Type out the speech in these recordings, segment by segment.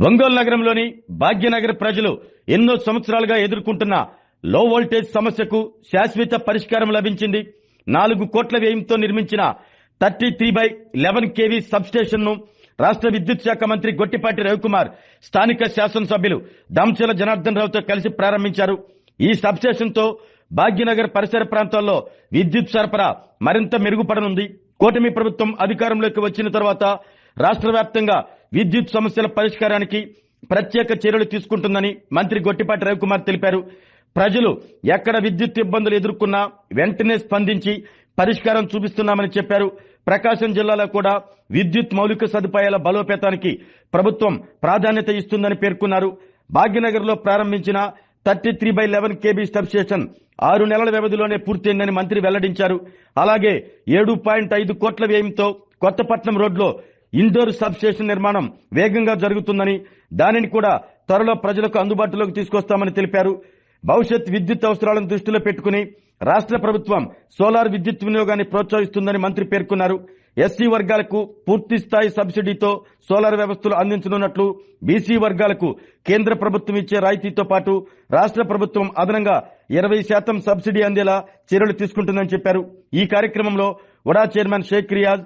ఒంగోలు నగరంలోని భాగ్యనగర్ ప్రజలు ఎన్నో సంవత్సరాలుగా ఎదుర్కొంటున్న లో వోల్టేజ్ సమస్యకు శాశ్వత పరిష్కారం లభించింది. 4 కోట్ల వ్యయంతో నిర్మించిన 33/11 kV సబ్స్టేషన్ ను రాష్ట్ర విద్యుత్ శాఖ మంత్రి గొట్టిపాటి రవికుమార్ స్థానిక శాసనసభ్యులు దంచెల జనార్దన్ రావుతో కలిసి ప్రారంభించారు. ఈ సబ్స్టేషన్ తో భాగ్యనగర్ పరిసర ప్రాంతాల్లో విద్యుత్ సరఫరా మరింత మెరుగుపడనుంది. కూటమి ప్రభుత్వం అధికారంలోకి వచ్చిన తర్వాత రాష్ట్ర వ్యాప్తంగా విద్యుత్ సమస్యల పరిష్కారానికి ప్రత్యేక చర్యలు తీసుకుంటుందని మంత్రి గొట్టిపాటి రవికుమార్ తెలిపారు. ప్రజలు ఎక్కడ విద్యుత్ ఇబ్బందులు ఎదుర్కొన్నా వెంటనే స్పందించి పరిష్కారం చూపిస్తున్నామని చెప్పారు. ప్రకాశం జిల్లాలో కూడా విద్యుత్ మౌలిక సదుపాయాల బలోపేతానికి ప్రభుత్వం ప్రాధాన్యత ఇస్తుందని పేర్కొన్నారు. భాగ్యనగర్ లో ప్రారంభించిన 33/11 kV సబ్స్టేషన్ 6 నెలల వ్యవధిలోనే పూర్తయిందని మంత్రి వెల్లడించారు. అలాగే 7.5 కోట్ల వ్యయంతో కొత్తపట్నం రోడ్లో ఇండోర్ సబ్స్టేషన్ నిర్మాణం వేగంగా జరుగుతుందని, దానిని కూడా త్వరలో ప్రజలకు అందుబాటులోకి తీసుకొస్తామని తెలిపారు. భవిష్యత్ విద్యుత్ అవసరాలను దృష్టిలో పెట్టుకుని రాష్ట్ర ప్రభుత్వం సోలార్ విద్యుత్ వినియోగాన్ని ప్రోత్సహిస్తుందని మంత్రి పేర్కొన్నారు. ఎస్సీ వర్గాలకు పూర్తి స్థాయి సబ్సిడీతో సోలార్ వ్యవస్థలు అందించనున్నట్లు, బీసీ వర్గాలకు కేంద్ర ప్రభుత్వం ఇచ్చే రాయితీతో పాటు రాష్ట్ర ప్రభుత్వం అదనంగా 20% సబ్సిడీ అందేలా చర్యలు తీసుకుంటుందని చెప్పారు. ఈ కార్యక్రమంలో వడా chairman Sheikh Riyaz,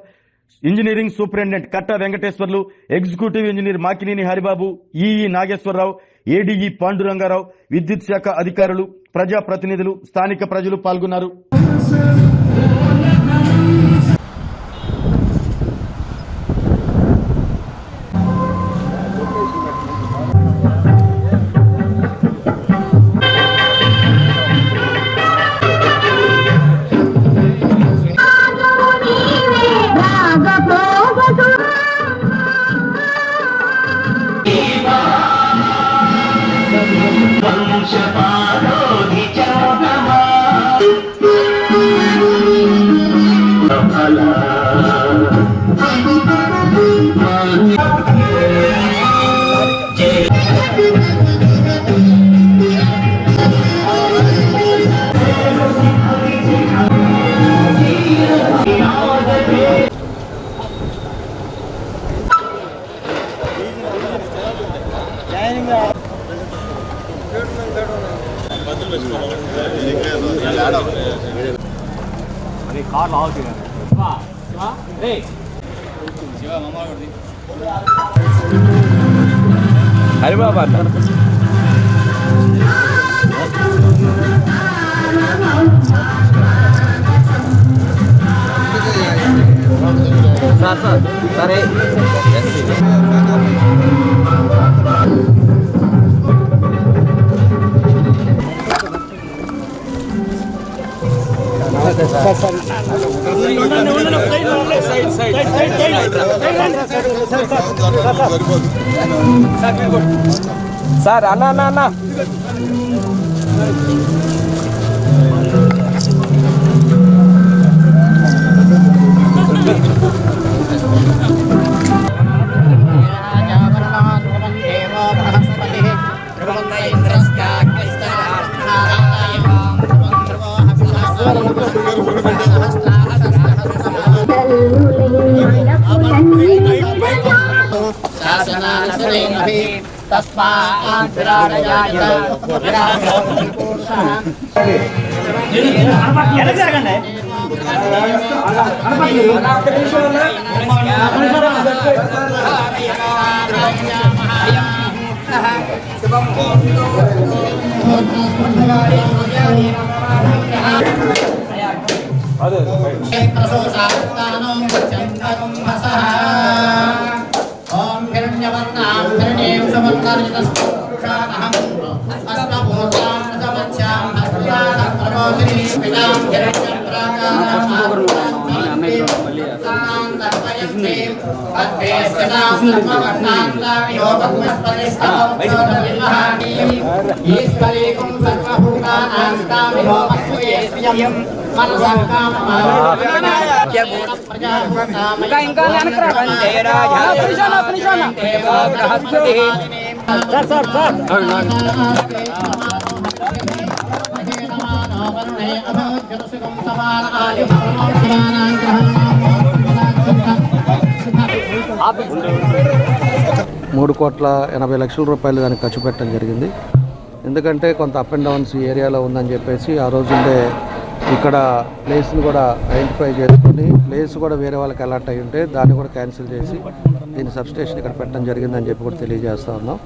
engineering superintendent Katta Venkateswarlu, executive engineer Makineni Haribabu, EE Nageswararao, ADE Pandurangarao, విద్యుత్ శాఖ అధికారులు, ప్రజాప్రతినిధులు, స్థానిక ప్రజలు పాల్గొన్నారు. హరిబాబా సరే సార్ అన్న అన్న అన్న ₹3,80,00,000 దానికి ఖర్చు పెట్టడం జరిగింది. ఎందుకంటే కొంత అప్ అండ్ డౌన్స్ ఈ ఏరియాలో ఉందని చెప్పేసి ఆ రోజుండే ఇక్కడ ప్లేస్ని కూడా ఐడెంటిఫై చేసుకొని ప్లేస్ కూడా వేరే వాళ్ళకి అలాట్ అయ్యి ఉంటే దాన్ని కూడా క్యాన్సిల్ చేసి దీని సబ్స్టేషన్ ఇక్కడ పెట్టడం జరిగిందని చెప్పి కూడా తెలియజేస్తూ ఉన్నాం.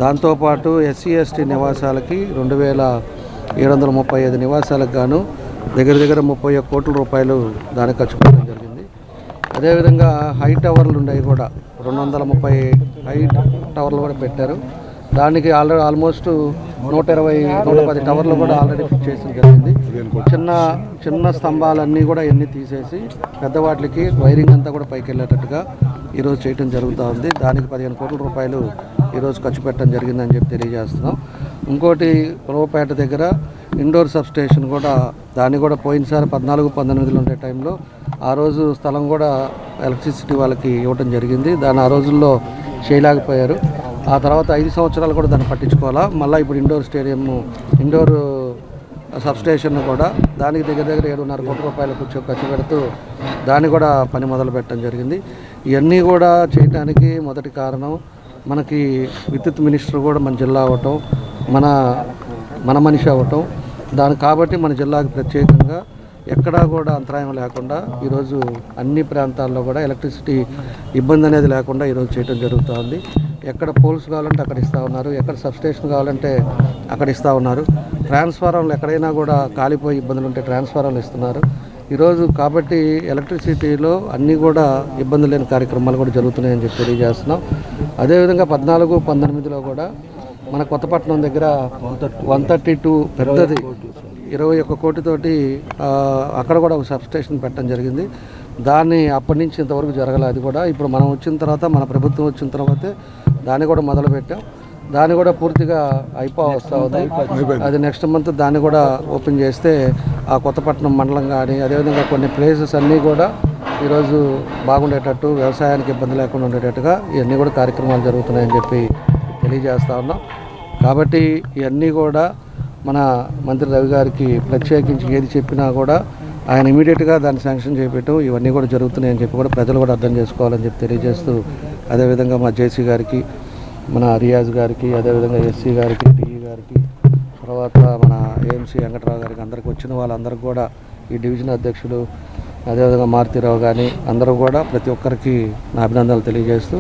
దాంతోపాటు SC ST నివాసాలకి 2,735 నివాసాలకు గాను దగ్గర 31 కోట్ల రూపాయలు దానికి ఖర్చు పెట్టడం జరిగింది. అదేవిధంగా హై టవర్లు ఉండేవి కూడా 230 హై టవర్లు కూడా పెట్టారు. దానికి ఆల్మోస్ట్ 120-110 టవర్లు కూడా ఆల్రెడీ ఫిక్స్ చేసిన జరిగింది. చిన్న స్తంభాలన్నీ కూడా ఎన్ని తీసేసి పెద్ద వాటికి వైరింగ్ అంతా కూడా పైకి వెళ్ళేటట్టుగా ఈరోజు చేయడం జరుగుతూ ఉంది. దానికి 15 కోట్ల రూపాయలు ఈరోజు ఖర్చు పెట్టడం జరిగిందని చెప్పి తెలియజేస్తున్నాం. ఇంకోటి పొలవపేట దగ్గర ఇండోర్ సబ్స్టేషన్ కూడా దాన్ని కూడా పోయినసారి 14-19లో ఉండే టైంలో ఆ రోజు స్థలం కూడా ఎలక్ట్రిసిటీ వాళ్ళకి ఇవ్వడం జరిగింది. దాన్ని ఆ రోజుల్లో చేయలేకపోయారు. ఆ తర్వాత 5 సంవత్సరాలు కూడా దాన్ని పట్టించుకోవాలా. మళ్ళీ ఇప్పుడు ఇండోర్ సబ్స్టేషన్ కూడా దానికి దగ్గర 7.5 కోట్ల రూపాయలు ఖర్చు పెడుతూ దాన్ని కూడా పని మొదలు పెట్టడం జరిగింది. ఇవన్నీ కూడా చేయడానికి మొదటి కారణం మనకి విద్యుత్ మినిస్టర్ కూడా మన జిల్లా అవ్వటం, మన మనిషి అవ్వటం. కాబట్టి మన జిల్లాకు ప్రత్యేకంగా ఎక్కడా కూడా అంతరాయం లేకుండా ఈరోజు అన్ని ప్రాంతాల్లో కూడా ఎలక్ట్రిసిటీ ఇబ్బంది అనేది లేకుండా ఈరోజు చేయడం జరుగుతూ ఉంది. ఎక్కడ పోల్స్ కావాలంటే అక్కడ ఇస్తూ ఉన్నారు, ఎక్కడ సబ్స్టేషన్ కావాలంటే అక్కడ ఇస్తూ ఉన్నారు. ట్రాన్స్ఫార్మర్లు ఎక్కడైనా కూడా కాలిపోయి ఇబ్బందులు ఉంటే ట్రాన్స్ఫార్మర్లు ఇస్తున్నారు ఈరోజు. కాబట్టి ఎలక్ట్రిసిటీలో అన్నీ కూడా ఇబ్బంది లేని కార్యక్రమాలు కూడా జరుగుతున్నాయని చెప్పి తెలియజేస్తున్నాం. అదేవిధంగా 14-19లో కూడా మన కొత్తపట్నం దగ్గర 132 పెద్దది 21 కోటితోటి అక్కడ కూడా ఒక సబ్స్టేషన్ పెట్టడం జరిగింది. దాన్ని అప్పటి నుంచి ఇంతవరకు జరగలేదు. అది కూడా ఇప్పుడు మనం వచ్చిన తర్వాత మన ప్రభుత్వం వచ్చిన తర్వాతే దాన్ని కూడా మొదలుపెట్టాం. దాన్ని కూడా పూర్తిగా వస్తూ ఉంది. అది నెక్స్ట్ మంత్ దాన్ని కూడా ఓపెన్ చేస్తే ఆ కొత్తపట్నం మండలం కానీ అదేవిధంగా కొన్ని ప్లేసెస్ అన్నీ కూడా ఈరోజు బాగుండేటట్టు వ్యవసాయానికి ఇబ్బంది లేకుండా ఉండేటట్టుగా ఇవన్నీ కూడా కార్యక్రమాలు జరుగుతున్నాయని చెప్పి తెలియజేస్తూ ఉన్నాం. కాబట్టి ఇవన్నీ కూడా మన మంత్రి రవి గారికి ప్రత్యేకించి ఏది చెప్పినా కూడా ఆయన ఇమీడియట్గా దాన్ని శాంక్షన్ చేపెట్టడం ఇవన్నీ కూడా జరుగుతున్నాయని చెప్పి కూడా ప్రజలు కూడా అర్థం చేసుకోవాలని చెప్పి తెలియజేస్తూ, అదేవిధంగా మా జేసీ గారికి, మన రియాజ్ గారికి, అదేవిధంగా ఎస్సీ గారికి, టీఈ గారికి, తర్వాత మన ఏఎంసీ వెంకటరావు గారికి, అందరికి వచ్చిన వాళ్ళందరికీ కూడా ఈ డివిజన్ అధ్యక్షులు అదేవిధంగా మారుతీరావు కానీ అందరూ కూడా ప్రతి ఒక్కరికి నా అభినందనలు తెలియజేస్తూ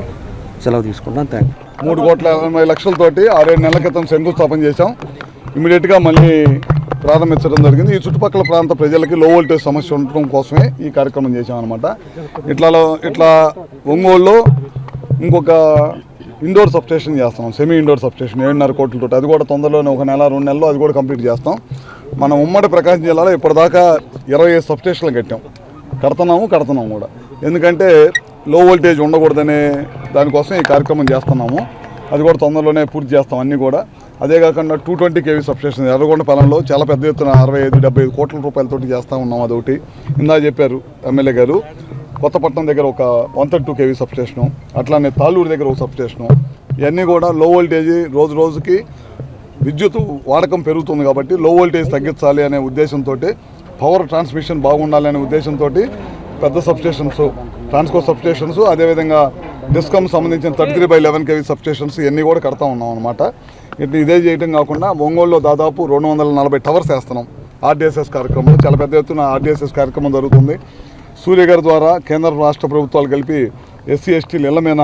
సెలవు తీసుకున్నాను. Thank you. 3,80,00,000తోటి 6-7 నెలల క్రితం శంకుస్థాపన చేశాం. ఇమీడియట్గా మళ్ళీ ప్రారంభించడం జరిగింది. ఈ చుట్టుపక్కల ప్రాంత ప్రజలకి లో వోల్టేజ్ సమస్య ఉండటం కోసమే ఈ కార్యక్రమం చేశామన్నమాట. ఇట్లా ఒంగోలులో ఇంకొక ఇండోర్ సబ్స్టేషన్ చేస్తాం, సెమీ ఇండోర్ సబ్స్టేషన్ 7.5 కోట్లతో. అది కూడా తొందరలోనే 1-2 నెలల్లో అది కూడా కంప్లీట్ చేస్తాం. మనం ఉమ్మడి ప్రకాశం జిల్లాలో ఇప్పటిదాకా 25 సబ్స్టేషన్లు కడుతున్నాము కూడా. ఎందుకంటే లో వోల్టేజ్ ఉండకూడదనే దానికోసం ఈ కార్యక్రమం చేస్తున్నాము. అది కూడా తొందరలోనే పూర్తి చేస్తాం అన్నీ కూడా. అదే కాకుండా 220 kV సబ్స్టేషన్ ఎర్రగొండ పొలంలో చాలా పెద్ద ఎత్తున 65-75 కోట్ల రూపాయలతోటి చేస్తూ ఉన్నాం. అదొకటి ఇందా చెప్పారు ఎమ్మెల్యే గారు. కొత్తపట్నం దగ్గర ఒక 132 kV సబ్స్టేషను, అట్లానే తాళ్ళూరు దగ్గర ఒక సబ్స్టేషను. ఇవన్నీ కూడా లో వోల్టేజ్ రోజుకి విద్యుత్ వాడకం పెరుగుతుంది కాబట్టి లో వోల్టేజ్ తగ్గించాలి అనే ఉద్దేశంతో, పవర్ ట్రాన్స్మిషన్ బాగుండాలి అనే ఉద్దేశంతో పెద్ద సబ్స్టేషన్స్, ట్రాన్స్కో సబ్స్టేషన్స్, అదేవిధంగా డిస్కమ్ సంబంధించిన 33/11 kV సబ్స్టేషన్స్ ఇవన్నీ కూడా కడతా ఉన్నాం అనమాట. ఇదే చేయడం కాకుండా ఒంగోలులో దాదాపు 240 టవర్స్ వేస్తున్నాం. RDSS కార్యక్రమంలో చాలా పెద్ద ఎత్తున RDSS కార్యక్రమం జరుగుతుంది. సూర్య గారి ద్వారా కేంద్ర రాష్ట్ర ప్రభుత్వాలు కలిపి SC STల ఇళ్ల మీద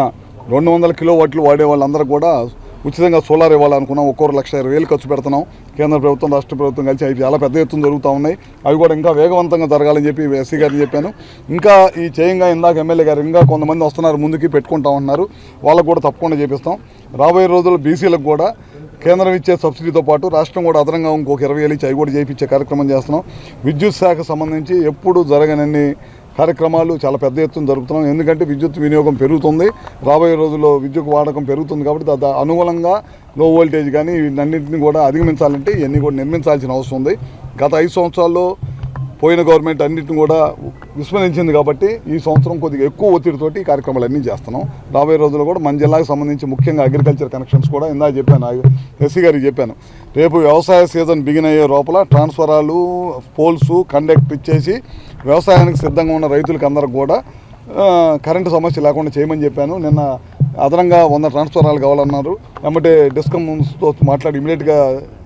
200 కిలోవాట్లు వాడే వాళ్ళందరూ కూడా ఉచితంగా సోలార్ ఇవ్వాలనుకున్నాం. 1,20,000 ఖర్చు పెడుతున్నాం. కేంద్ర ప్రభుత్వం రాష్ట్ర ప్రభుత్వం కలిసి అవి చాలా పెద్ద ఎత్తున జరుగుతూ ఉన్నాయి. అవి కూడా ఇంకా వేగవంతంగా జరగాలని చెప్పి SC గారిని చెప్పాను. ఇంకా ఈ చేయంగా ఇందాక ఎమ్మెల్యే గారు ఇంకా కొంతమంది వస్తున్నారు, ముందుకి పెట్టుకుంటా ఉన్నారు. వాళ్ళకు కూడా తప్పకుండా చేపిస్తాం. రాబోయే రోజుల్లో బీసీలకు కూడా కేంద్రం ఇచ్చే సబ్సిడీతో పాటు రాష్ట్రం కూడా అదనంగా ఇంకొక 20,000 ఇచ్చి అవి కూడా చేయించే కార్యక్రమం చేస్తున్నాం. విద్యుత్ శాఖ సంబంధించి ఎప్పుడు జరగనన్ని కార్యక్రమాలు చాలా పెద్ద ఎత్తున జరుపుతున్నాం. ఎందుకంటే విద్యుత్ వినియోగం పెరుగుతుంది, రాబోయే రోజుల్లో విద్యుత్ వాడకం పెరుగుతుంది. కాబట్టి అనుగుణంగా లో వోల్టేజ్ కానీ వీటన్నింటినీ కూడా అధిగమించాలంటే ఇవన్నీ కూడా నిర్మించాల్సిన అవసరం ఉంది. గత 5 సంవత్సరాల్లో పోయిన గవర్నమెంట్ అన్నింటిని కూడా విస్మరించింది. కాబట్టి ఈ సంవత్సరం కొద్దిగా ఎక్కువ ఒత్తిడితోటి ఈ కార్యక్రమాలు అన్నీ చేస్తున్నాం. రాబోయే రోజుల్లో కూడా మన జిల్లాకు సంబంధించి ముఖ్యంగా అగ్రికల్చర్ కనెక్షన్స్ కూడా ఇందాక చెప్పాను, SC గారికి చెప్పాను. రేపు వ్యవసాయ సీజన్ బిగిన్ అయ్యే లోపల ట్రాన్స్ఫారాలు, పోల్స్, కండక్ట్ ఇచ్చేసి వ్యవసాయానికి సిద్ధంగా ఉన్న రైతులకు అందరికి కూడా కరెంటు సమస్య లేకుండా చేయమని చెప్పాను. నిన్న అదనంగా 100 ట్రాన్స్ఫారాలు కావాలన్నారు. వెంబటే డిస్కమ్స్తో మాట్లాడి ఇమీడియట్గా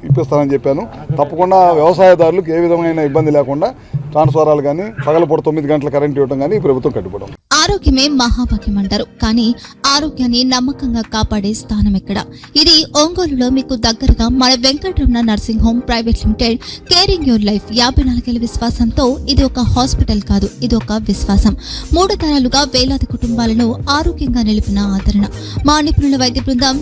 ఇప్పిస్తానని చెప్పాను. తప్పకుండా వ్యవసాయదారులకు ఏ విధమైన ఇబ్బంది లేకుండా ట్రాన్స్ఫారాలు కానీ పగలపూట 9 గంటల కరెంట్ ఇవ్వడం కానీ ప్రభుత్వం కట్టుబడం. ఆరోగ్యమే మహాభాగ్యం అంటారు, కానీ ఆరోగ్యాన్ని నమ్మకంగా కాపాడే స్థానం ఎక్కడ? ఇది ఒంగోలులో మీకు దగ్గరగా మన Venkataramana nursing home private limited. Caring your life 54 ఏళ్ల విశ్వాసంతో ఇది ఒక హాస్పిటల్ కాదు, ఇది ఒక విశ్వాసం. 3 తరాలుగా వేలాది కుటుంబాలను ఆరోగ్యంగా నిలిపిన ఆదరణ. మా నిపుణుల వైద్య బృందం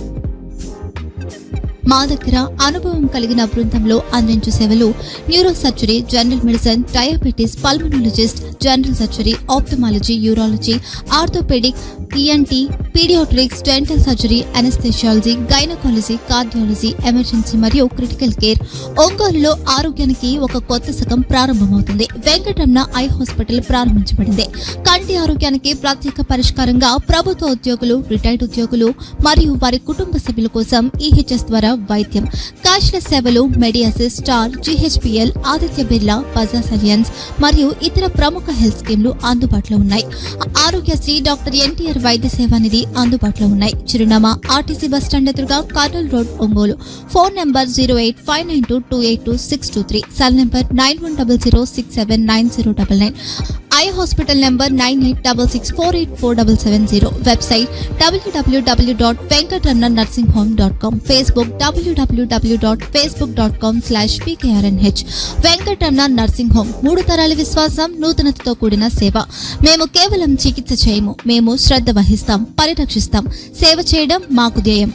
మా దగ్గర అనుభవం కలిగిన బృందంలో అందించే సేవలు neuro surgery, general medicine, diabetes, pulmonologist, general surgery, ophthalmology, urology, orthopaedic, ENT, paediatrics, dental surgery, anaesthesiology, gynaecology, cardiology, emergency మరియు క్రిటికల్ కేర్. ఒంగోలులో ఆరోగ్యానికి ఒక కొత్త శకం ప్రారంభమవుతుంది. వెంకటరమణ ఐ హాస్పిటల్ ప్రారంభించబడింది. కంటి ఆరోగ్యానికి ప్రత్యేక పరిష్కారంగా ప్రభుత్వ ఉద్యోగులు, రిటైర్డ్ ఉద్యోగులు మరియు వారి కుటుంబ సభ్యుల కోసం ఈహెచ్ఎస్ ద్వారా వైద్యం, క్యాష్లెస్ సేవలు, మెడియాసిస్, స్టార్, జీహెచ్పీఎల్, ఆదిత్య బిర్లా, బజాజ్ అలియన్స్ మరియు ఇతర ప్రముఖ హెల్త్ స్కీమ్లు అందుబాటులో ఉన్నాయి. ఆరోగ్యశ్రీ, డాక్టర్ ఎన్టీఆర్ వైద్య సేవా నిధి అందుబాటులో ఉన్నాయి. చిరునామా ఆర్టీసీ బస్టాండ్ ఎదురుగా, Kurnool road, Ongole. Phone number 08592282623, cell number 9100679099. Eye hospital number 9866484770. Website www.venkatramanarsinghome.com. Facebook www.facebook.com/pkrnh. Venkataramana nursing home, 3 తరాల విశ్వాసం, నూతనతతో కూడిన సేవ. మేము కేవలం చికిత్స చేయము, మేము శ్రద్ధ వహిస్తాం, పరిరక్షిస్తాం. సేవ చేయడం మాకు ధ్యేయం.